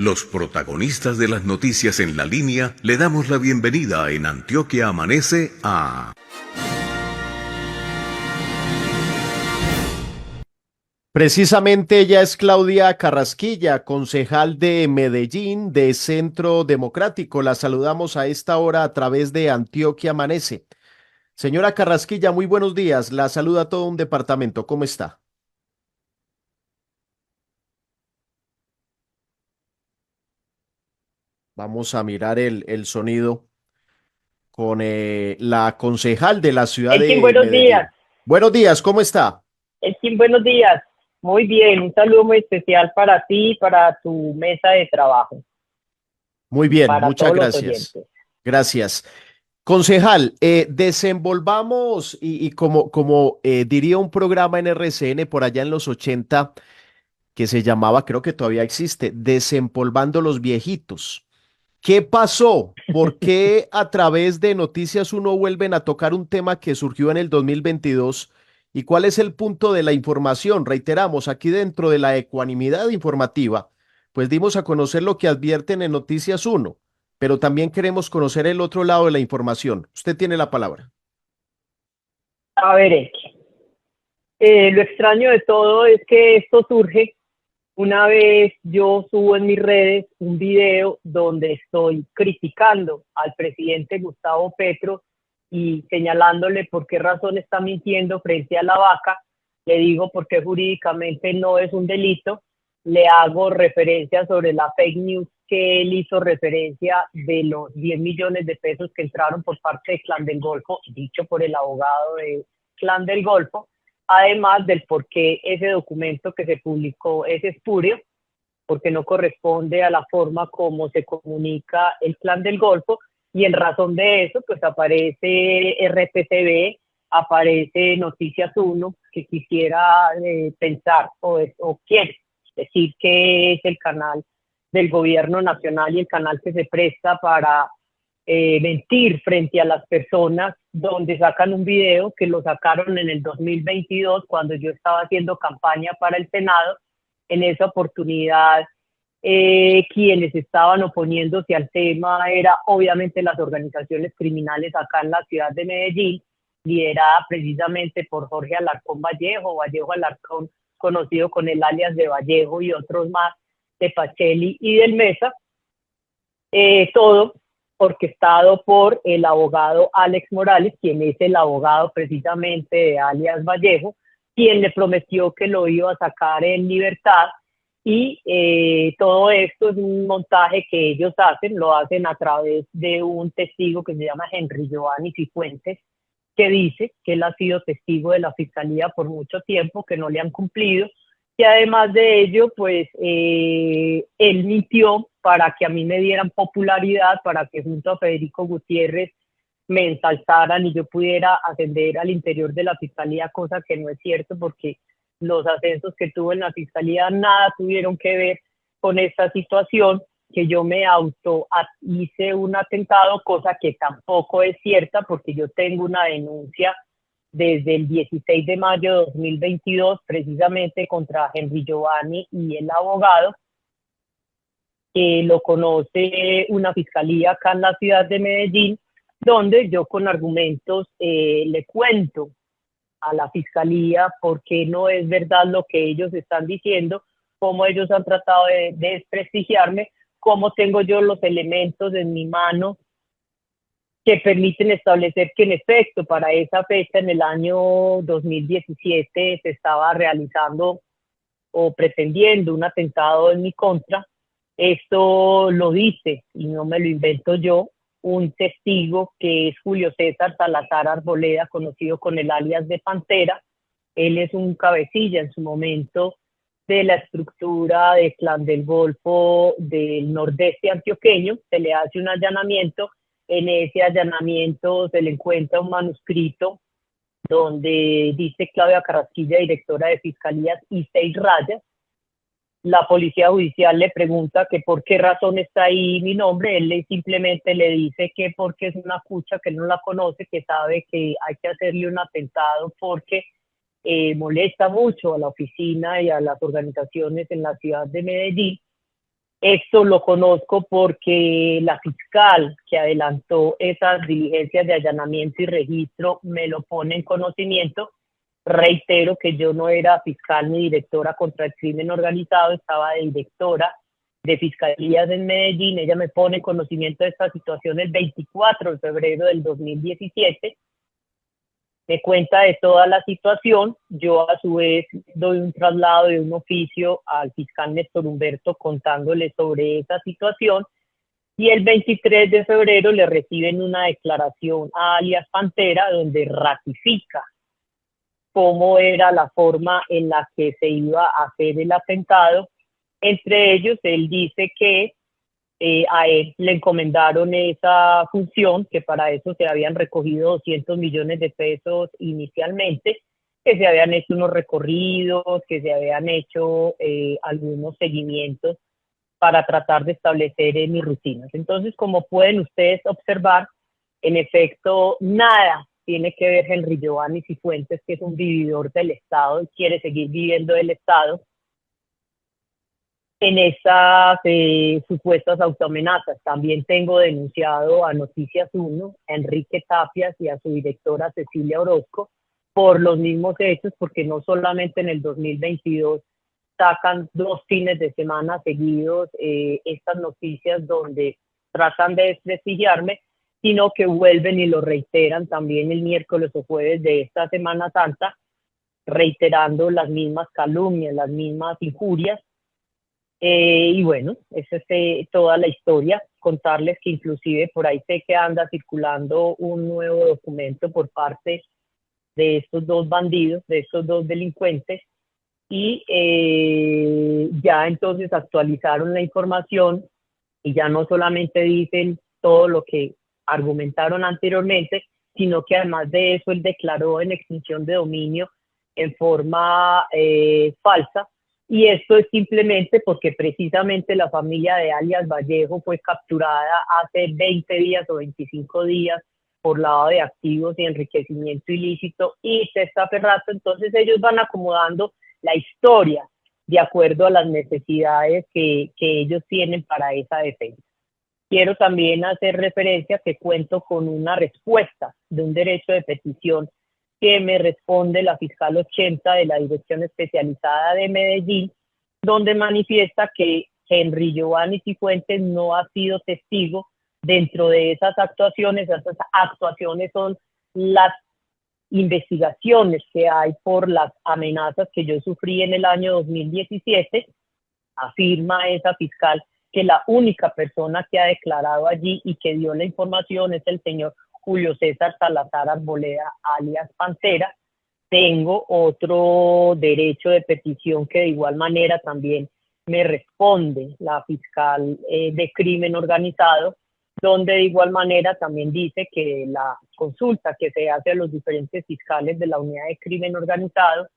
Los protagonistas de las noticias en la línea le damos la bienvenida en Antioquia Amanece a... Precisamente ella es Claudia Carrasquilla, concejal de Medellín de Centro Democrático. La saludamos a esta hora a través de Antioquia Amanece. Señora Carrasquilla, muy buenos días. La saluda todo un departamento. ¿Cómo está? Vamos a mirar el sonido con la concejal de la ciudad Elkin, de buenos días. Medellín. Buenos días, ¿cómo está? Elkin, buenos días. Muy bien, un saludo muy especial para ti y para tu mesa de trabajo, Muy bien, para muchas todos los gracias. oyentes. Gracias. Concejal, desenvolvamos y como diría un programa en RCN por allá en los 80 que se llamaba, creo que todavía existe, Desempolvando los Viejitos. ¿Qué pasó? ¿Por qué a través de Noticias Uno vuelven a tocar un tema que surgió en el 2022? ¿Y cuál es el punto de la información? Reiteramos, aquí dentro de la ecuanimidad informativa, pues dimos a conocer lo que advierten en Noticias Uno, pero también queremos conocer el otro lado de la información. Usted tiene la palabra. A ver, Elkin, lo extraño de todo es que esto surge una vez yo subo en mis redes un video donde estoy criticando al presidente Gustavo Petro y señalándole por qué razón está mintiendo frente a la vaca. Le digo porque jurídicamente no es un delito. Le hago referencia sobre la fake news que él hizo referencia de los 10 millones de pesos que entraron por parte del Clan del Golfo, dicho por el abogado del Clan del Golfo, además del por qué ese documento que se publicó es espurio, porque no corresponde a la forma como se comunica el Clan del Golfo, y en razón de eso, pues aparece RPTV, aparece Noticias Uno, que quisiera pensar o quiere decir que es el canal del gobierno nacional y el canal que se presta para mentir frente a las personas, donde sacan un video que lo sacaron en el 2022 cuando yo estaba haciendo campaña para el Senado. En esa oportunidad, quienes estaban oponiéndose al tema era obviamente las organizaciones criminales acá en la ciudad de Medellín, liderada precisamente por Jorge Alarcón Vallejo, Vallejo Alarcón, conocido con el alias de Vallejo, y otros más, de Pacelli y del Mesa. Todo orquestado por el abogado Alex Morales, quien es el abogado precisamente de alias Vallejo, quien le prometió que lo iba a sacar en libertad. Y todo esto es un montaje que ellos hacen, lo hacen a través de un testigo que se llama Henry Giovanni Cifuentes, que dice que él ha sido testigo de la fiscalía por mucho tiempo, que no le han cumplido, y además de ello, pues él mintió para que a mí me dieran popularidad, para que junto a Federico Gutiérrez me ensalzaran y yo pudiera ascender al interior de la fiscalía, cosa que no es cierto, porque los ascensos que tuve en la fiscalía nada tuvieron que ver con esta situación, que yo me hice un atentado, cosa que tampoco es cierta, porque yo tengo una denuncia desde el 16 de mayo de 2022, precisamente contra Henry Giovanni y el abogado, que lo conoce una fiscalía acá en la ciudad de Medellín, donde yo con argumentos le cuento a la fiscalía por qué no es verdad lo que ellos están diciendo, cómo ellos han tratado de desprestigiarme, cómo tengo yo los elementos en mi mano que permiten establecer que en efecto para esa fecha, en el año 2017, se estaba realizando o pretendiendo un atentado en mi contra. Esto lo dice, y no me lo invento yo, un testigo que es Julio César Salazar Arboleda, conocido con el alias de Pantera. Él es un cabecilla en su momento de la estructura del Clan del Golfo del nordeste antioqueño. Se le hace un allanamiento. En ese allanamiento se le encuentra un manuscrito donde dice Claudia Carrasquilla, directora de Fiscalías, y 6 rayas. La policía judicial le pregunta que por qué razón está ahí mi nombre. Él simplemente le dice que porque es una cucha, que no la conoce, que sabe que hay que hacerle un atentado porque molesta mucho a la oficina y a las organizaciones en la ciudad de Medellín. Esto lo conozco porque la fiscal que adelantó esas diligencias de allanamiento y registro me lo pone en conocimiento. Reitero que yo no era fiscal ni directora contra el crimen organizado, estaba de directora de fiscalías en Medellín. Ella me pone en conocimiento de esta situación el 24 de febrero del 2017. Me cuenta de toda la situación. Yo a su vez doy un traslado de un oficio al fiscal Néstor Humberto contándole sobre esa situación, y el 23 de febrero le reciben una declaración a alias Pantera donde ratifica cómo era la forma en la que se iba a hacer el atentado. Entre ellos, él dice que a él le encomendaron esa función, que para eso se habían recogido 200 millones de pesos inicialmente, que se habían hecho unos recorridos, que se habían hecho algunos seguimientos para tratar de establecer mis rutinas. Entonces, como pueden ustedes observar, en efecto, nada tiene que ver Henry Giovanni Cifuentes, que es un vividor del Estado y quiere seguir viviendo del Estado, en esas supuestas autoamenazas. También tengo denunciado a Noticias 1, a Enrique Tapias y a su directora Cecilia Orozco por los mismos hechos, porque no solamente en el 2022 sacan 2 fines de semana seguidos estas noticias donde tratan de desprestigiarme, sino que vuelven y lo reiteran también el miércoles o jueves de esta Semana Santa, reiterando las mismas calumnias, las mismas injurias. Y bueno, esa es toda la historia. Contarles que inclusive por ahí sé que anda circulando un nuevo documento por parte de estos 2 bandidos, de estos 2 delincuentes, y ya entonces actualizaron la información y ya no solamente dicen todo lo que argumentaron anteriormente, sino que además de eso él declaró en extinción de dominio en forma falsa. Y esto es simplemente porque precisamente la familia de alias Vallejo fue capturada hace 20 días o 25 días por lavado de activos y enriquecimiento ilícito y testaferrato. Entonces ellos van acomodando la historia de acuerdo a las necesidades que ellos tienen para esa defensa. Quiero también hacer referencia que cuento con una respuesta de un derecho de petición que me responde la fiscal 80 de la Dirección Especializada de Medellín, donde manifiesta que Henry Giovanni Cifuentes no ha sido testigo dentro de esas actuaciones. Esas actuaciones son las investigaciones que hay por las amenazas que yo sufrí en el año 2017. Afirma esa fiscal que la única persona que ha declarado allí y que dio la información es el señor Julio César Salazar Arboleda, alias Pantera. Tengo otro derecho de petición que de igual manera también me responde la fiscal de crimen organizado, donde de igual manera también dice que la consulta que se hace a los diferentes fiscales de la unidad de crimen organizado,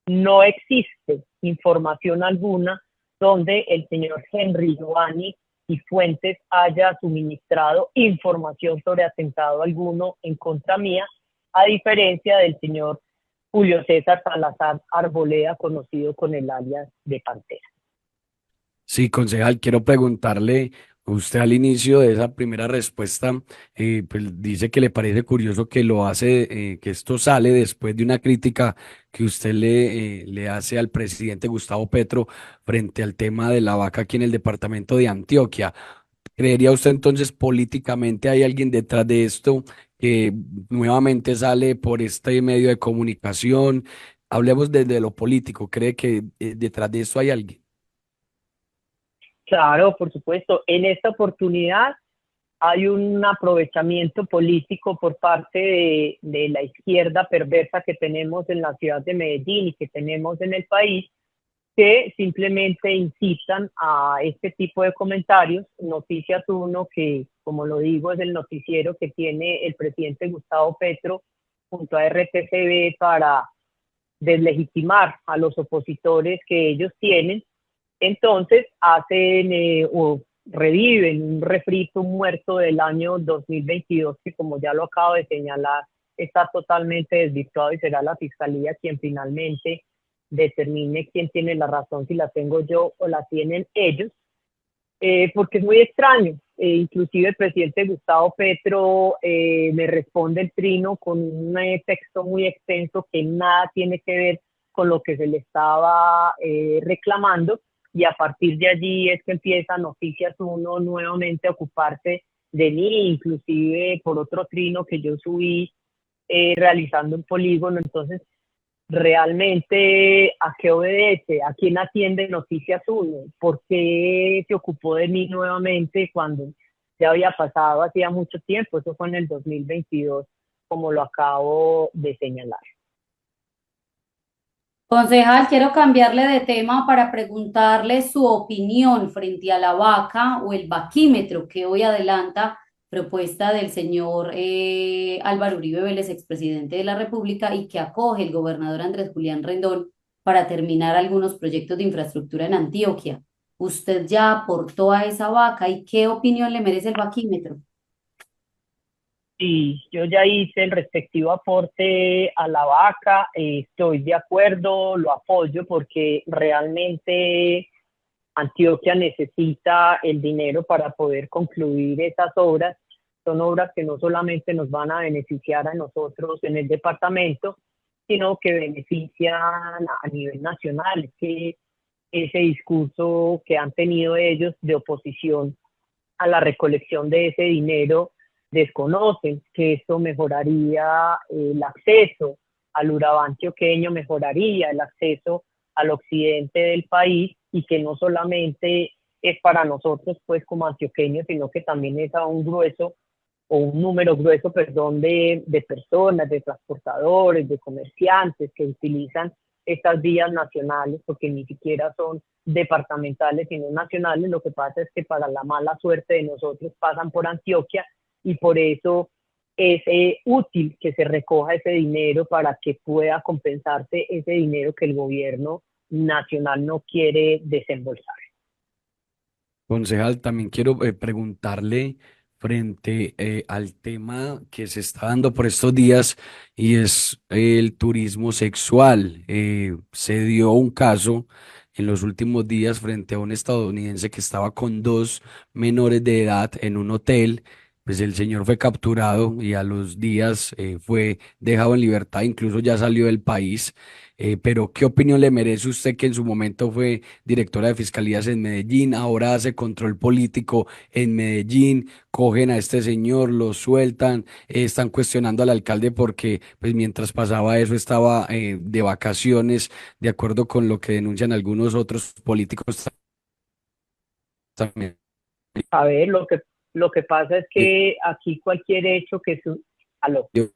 no existe información alguna donde el señor Henry Giovanni Cifuentes haya suministrado información sobre atentado alguno en contra mía, a diferencia del señor Julio César Salazar Arboleda, conocido con el alias de Pantera. Sí, concejal, quiero preguntarle, usted al inicio de esa primera respuesta, pues dice que le parece curioso que lo hace, que esto sale después de una crítica que usted le hace al presidente Gustavo Petro frente al tema de la vaca aquí en el departamento de Antioquia. ¿Creería usted entonces políticamente hay alguien detrás de esto que nuevamente sale por este medio de comunicación? Hablemos desde lo político, ¿cree que detrás de esto hay alguien? Claro, por supuesto. En esta oportunidad hay un aprovechamiento político por parte de la izquierda perversa que tenemos en la ciudad de Medellín y que tenemos en el país, que simplemente incitan a este tipo de comentarios. Noticias 1, que como lo digo es el noticiero que tiene el presidente Gustavo Petro junto a RTCB para deslegitimar a los opositores que ellos tienen. Entonces hacen o reviven un refrito, un muerto del año 2022 que, como ya lo acabo de señalar, está totalmente desvirtuado y será la fiscalía quien finalmente determine quién tiene la razón, si la tengo yo o la tienen ellos. porque es muy extraño. Inclusive el presidente Gustavo Petro me responde el trino con un texto muy extenso que nada tiene que ver con lo que se le estaba reclamando, y a partir de allí es que empieza Noticias Uno nuevamente a ocuparse de mí, inclusive por otro trino que yo subí realizando un polígono. Entonces, realmente, ¿a qué obedece? ¿A quién atiende Noticias Uno? ¿Por qué se ocupó de mí nuevamente cuando ya había pasado hacía mucho tiempo? Eso fue en el 2022, como lo acabo de señalar. Concejal, quiero cambiarle de tema para preguntarle su opinión frente a la vaca o el vaquímetro que hoy adelanta propuesta del señor Álvaro Uribe Vélez, expresidente de la República, y que acoge el gobernador Andrés Julián Rendón para terminar algunos proyectos de infraestructura en Antioquia. ¿Usted ya aportó a esa vaca y qué opinión le merece el vaquímetro? Y yo ya hice el respectivo aporte a la vaca, estoy de acuerdo, lo apoyo porque realmente Antioquia necesita el dinero para poder concluir esas obras. Son obras que no solamente nos van a beneficiar a nosotros en el departamento, sino que benefician a nivel nacional. Es que ese discurso que han tenido ellos de oposición a la recolección de ese dinero, desconocen que esto mejoraría el acceso al Urabá antioqueño, mejoraría el acceso al occidente del país, y que no solamente es para nosotros pues como antioqueños, sino que también es a un grueso o un número grueso, perdón, de personas, de transportadores, de comerciantes que utilizan estas vías nacionales, porque ni siquiera son departamentales, sino nacionales. Lo que pasa es que para la mala suerte de nosotros pasan por Antioquia, y por eso es útil que se recoja ese dinero para que pueda compensarse ese dinero que el gobierno nacional no quiere desembolsar. Concejal, también quiero preguntarle frente al tema que se está dando por estos días y es el turismo sexual. Se dio un caso en los últimos días frente a un estadounidense que estaba con dos menores de edad en un hotel. Pues el señor fue capturado y a los días fue dejado en libertad, incluso ya salió del país. Pero ¿qué opinión le merece usted, que en su momento fue directora de fiscalías en Medellín, ahora hace control político en Medellín, cogen a este señor, lo sueltan, están cuestionando al alcalde porque pues mientras pasaba eso estaba de vacaciones, de acuerdo con lo que denuncian algunos otros políticos también? A ver, lo que pasa es Eh, que aquí cualquier hecho que su... Aló. yo-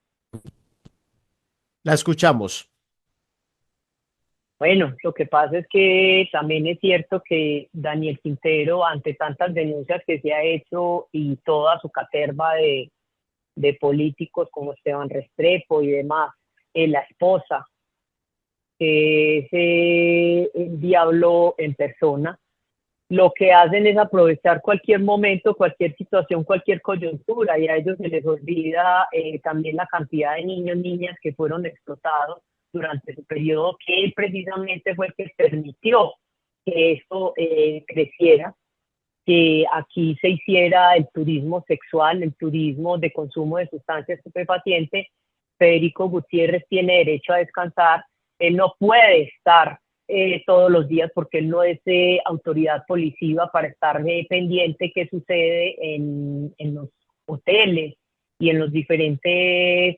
La escuchamos. Bueno, lo que pasa es que también es cierto que Daniel Quintero, ante tantas denuncias que se ha hecho y toda su caterva de políticos como Esteban Restrepo y demás, la esposa, que es el diablo en persona, lo que hacen es aprovechar cualquier momento, cualquier situación, cualquier coyuntura, y a ellos se les olvida también la cantidad de niños, niñas que fueron explotados durante su periodo, que él precisamente fue el que permitió que esto creciera, que aquí se hiciera el turismo sexual, el turismo de consumo de sustancias estupefacientes. Federico Gutiérrez tiene derecho a descansar, él no puede estar todos los días porque él no es autoridad policiva para estar pendiente qué sucede en los hoteles y en los diferentes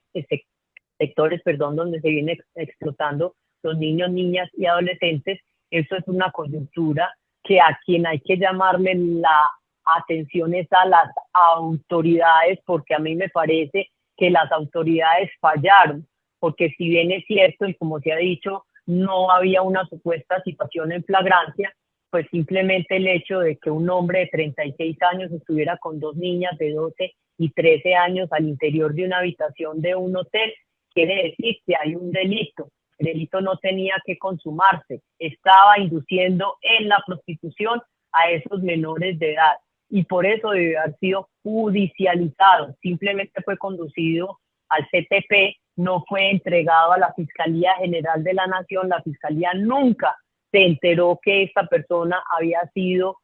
sectores, perdón, donde se viene explotando los niños, niñas y adolescentes. Eso es una coyuntura que a quien hay que llamarle la atención es a las autoridades, porque a mí me parece que las autoridades fallaron, porque si bien es cierto y como se ha dicho, no había una supuesta situación en flagrancia, pues simplemente el hecho de que un hombre de 36 años estuviera con dos niñas de 12 y 13 años al interior de una habitación de un hotel, quiere decir que hay un delito. El delito no tenía que consumarse, estaba induciendo en la prostitución a esos menores de edad, y por eso debe haber sido judicializado. Simplemente fue conducido al CTP, no fue entregado a la Fiscalía General de la Nación. La Fiscalía nunca se enteró que esta persona había sido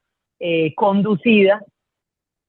conducida.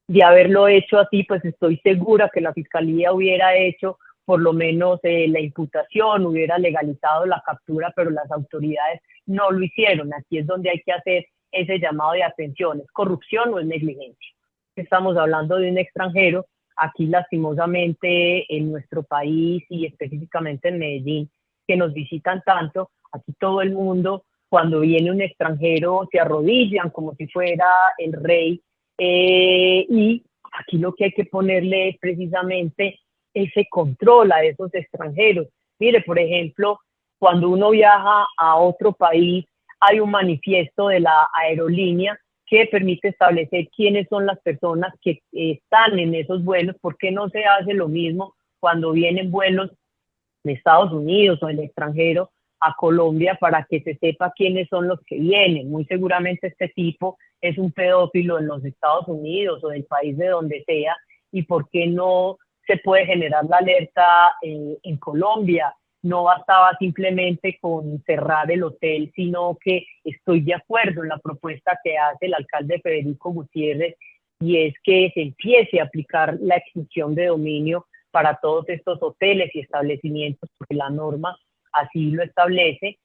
De haberlo hecho así, pues estoy segura que la Fiscalía hubiera hecho por lo menos la imputación, hubiera legalizado la captura, pero las autoridades no lo hicieron. Aquí es donde hay que hacer ese llamado de atención. ¿Es corrupción o es negligencia? Estamos hablando de un extranjero. Aquí lastimosamente en nuestro país y específicamente en Medellín, que nos visitan tanto, aquí todo el mundo cuando viene un extranjero se arrodillan como si fuera el rey, y aquí lo que hay que ponerle es precisamente ese control a esos extranjeros. Mire, por ejemplo, cuando uno viaja a otro país, hay un manifiesto de la aerolínea que permite establecer quiénes son las personas que están en esos vuelos. ¿Por qué no se hace lo mismo cuando vienen vuelos de Estados Unidos o del extranjero a Colombia, para que se sepa quiénes son los que vienen? Muy seguramente este tipo es un pedófilo en los Estados Unidos o del país de donde sea, y por qué no se puede generar la alerta en Colombia. No bastaba simplemente con cerrar el hotel, sino que estoy de acuerdo en la propuesta que hace el alcalde Federico Gutiérrez, y es que se empiece a aplicar la extinción de dominio para todos estos hoteles y establecimientos, porque la norma así lo establece.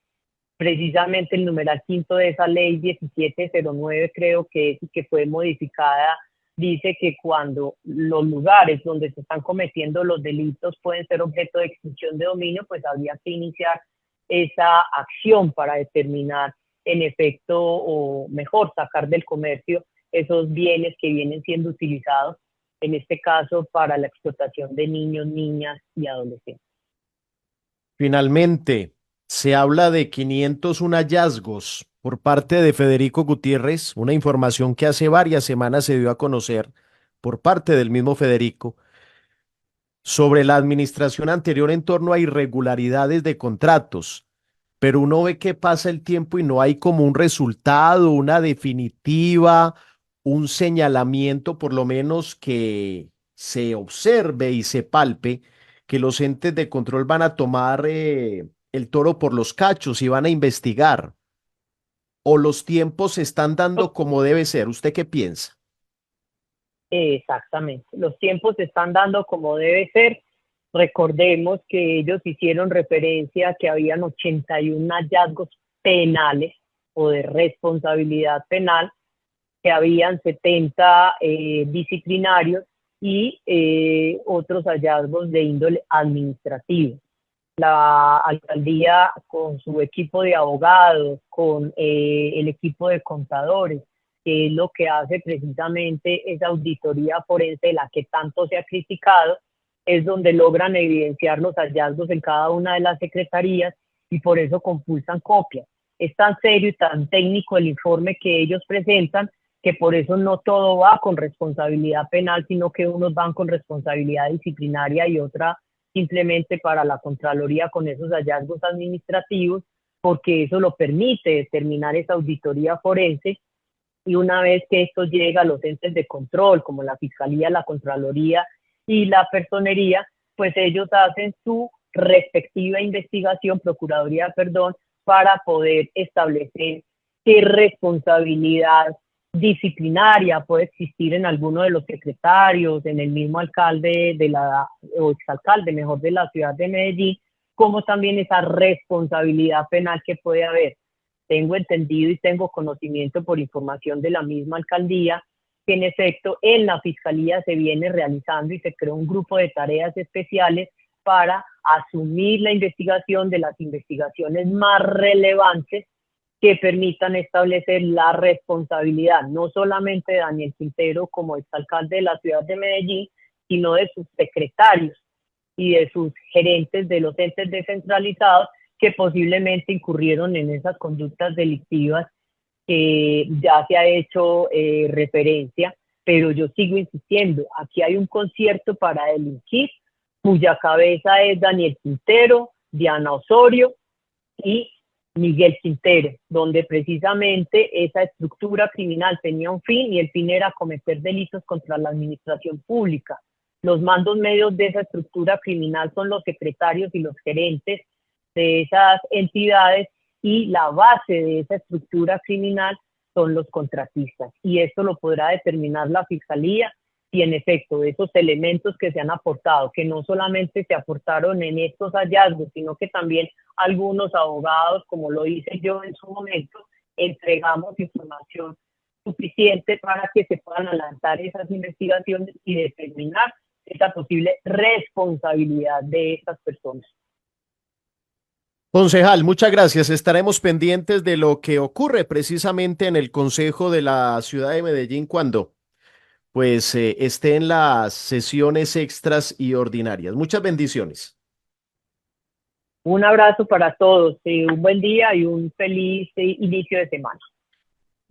Precisamente el numeral quinto de esa ley 1709, creo que es, y que fue modificada, dice que cuando los lugares donde se están cometiendo los delitos pueden ser objeto de extinción de dominio, pues habría que iniciar esa acción para determinar en efecto, o mejor, sacar del comercio esos bienes que vienen siendo utilizados, en este caso, para la explotación de niños, niñas y adolescentes. Finalmente, se habla de 501 hallazgos por parte de Federico Gutiérrez, una información que hace varias semanas se dio a conocer por parte del mismo Federico sobre la administración anterior en torno a irregularidades de contratos. Pero uno ve que pasa el tiempo y no hay como un resultado, una definitiva, un señalamiento, por lo menos que se observe y se palpe que los entes de control van a tomar el toro por los cachos y van a investigar. O los tiempos se están dando como debe ser. ¿Usted qué piensa? Exactamente, los tiempos se están dando como debe ser. Recordemos que ellos hicieron referencia a que habían 81 hallazgos penales o de responsabilidad penal, que habían 70 disciplinarios y otros hallazgos de índole administrativo. La alcaldía, con su equipo de abogados, con el equipo de contadores, que es lo que hace precisamente esa auditoría forense de la que tanto se ha criticado, es donde logran evidenciar los hallazgos en cada una de las secretarías, y por eso compulsan copias. Es tan serio y tan técnico el informe que ellos presentan, que por eso no todo va con responsabilidad penal, sino que unos van con responsabilidad disciplinaria y otra simplemente para la Contraloría con esos hallazgos administrativos, porque eso lo permite determinar esa auditoría forense. Y una vez que esto llega a los entes de control, como la Fiscalía, la Contraloría y la Personería, pues ellos hacen su respectiva investigación, Procuraduría, perdón, para poder establecer qué responsabilidad disciplinaria puede existir en alguno de los secretarios, en el mismo alcalde o exalcalde, mejor, de la ciudad de Medellín, como también esa responsabilidad penal que puede haber. Tengo entendido y tengo conocimiento por información de la misma alcaldía que en efecto en la Fiscalía se viene realizando y se creó un grupo de tareas especiales para asumir la investigación de las investigaciones más relevantes que permitan establecer la responsabilidad, no solamente de Daniel Quintero como exalcalde de la ciudad de Medellín, sino de sus secretarios y de sus gerentes de los entes descentralizados que posiblemente incurrieron en esas conductas delictivas que ya se ha hecho referencia. Pero yo sigo insistiendo, aquí hay un concierto para delinquir, cuya cabeza es Daniel Quintero, Diana Osorio y Miguel Quintero, donde precisamente esa estructura criminal tenía un fin, y el fin era cometer delitos contra la administración pública. Los mandos medios de esa estructura criminal son los secretarios y los gerentes de esas entidades, y la base de esa estructura criminal son los contratistas. Y esto lo podrá determinar la Fiscalía si en efecto esos elementos que se han aportado, que no solamente se aportaron en estos hallazgos, sino que también algunos abogados, como lo hice yo en su momento, entregamos información suficiente para que se puedan adelantar esas investigaciones y determinar esa posible responsabilidad de estas personas. Concejal, muchas gracias. Estaremos pendientes de lo que ocurre precisamente en el Consejo de la Ciudad de Medellín cuando pues esté en las sesiones extras y ordinarias. Muchas bendiciones. Un abrazo para todos, un buen día y un feliz inicio de semana.